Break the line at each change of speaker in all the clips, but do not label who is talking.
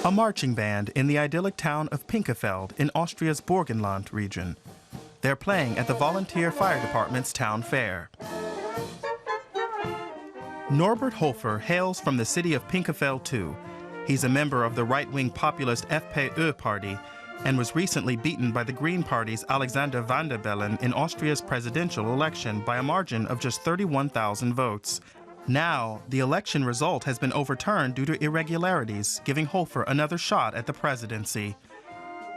A marching band in the idyllic town of Pinkafeld in Austria's Burgenland region. They're playing at the volunteer fire department's town fair. Norbert Hofer hails from the city of Pinkafeld too. He's a member of the right-wing populist FPÖ party and was recently beaten by the Green Party's Alexander Van der Bellen in Austria's presidential election by a margin of just 31,000 votes. Now, the election result has been overturned due to irregularities, giving Hofer another shot at the presidency.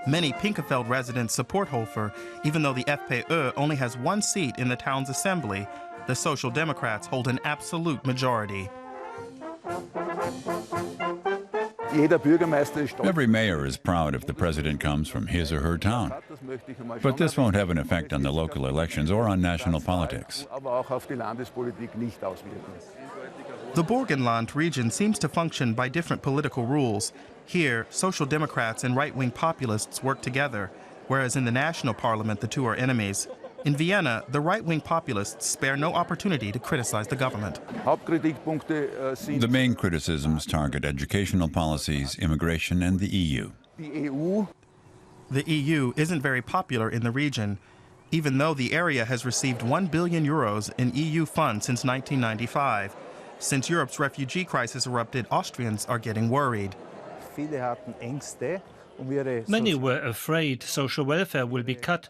Many Pinkafeld residents support Hofer, even though the FPÖ only has one seat in the town's assembly. The Social Democrats hold an absolute majority.
Every mayor is proud if the president comes from his or her town. But this won't have an effect on the local elections or on national politics.
The Burgenland region seems to function by different political rules. Here, Social Democrats and right-wing populists work together, whereas in the national parliament the two are enemies. In Vienna, the right-wing populists spare no opportunity to criticize the government.
The main criticisms target educational policies, immigration, and the EU.
The EU isn't very popular in the region, even though the area has received €1 billion in EU funds since 1995. Since Europe's refugee crisis erupted, Austrians are getting worried.
Many were afraid social welfare will be cut,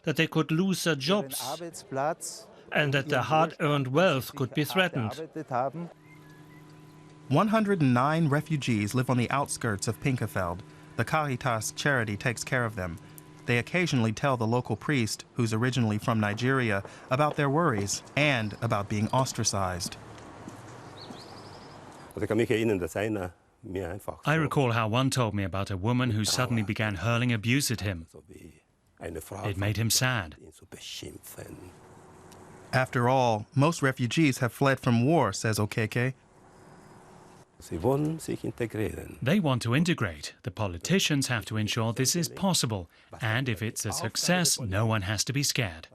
that they could lose their jobs, and that their hard-earned wealth could be threatened.
109 refugees live on the outskirts of Pinkafeld. The Caritas charity takes care of them. They occasionally tell the local priest, who's originally from Nigeria, about their worries and about being ostracized.
I recall how one told me about a woman who suddenly began hurling abuse at him. It made him sad.
After all, most refugees have fled from war, says OKEKE.
They want to integrate. The politicians have to ensure this is possible. And if it's a success, no one has to be scared.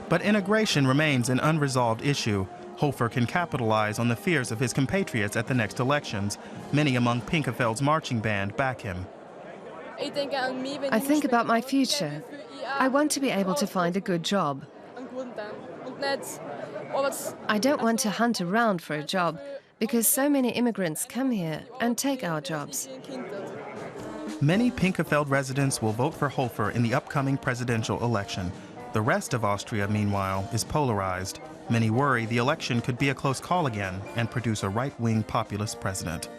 But integration remains an unresolved issue. Hofer can capitalize on the fears of his compatriots at the next elections. Many among Pinkafeld's marching band back him.
I think about my future. I want to be able to find a good job. I don't want to hunt around for a job, because so many immigrants come here and take our jobs.
Many Pinkafeld residents will vote for Hofer in the upcoming presidential election. The rest of Austria, meanwhile, is polarized. Many worry the election could be a close call again and produce a right-wing populist president.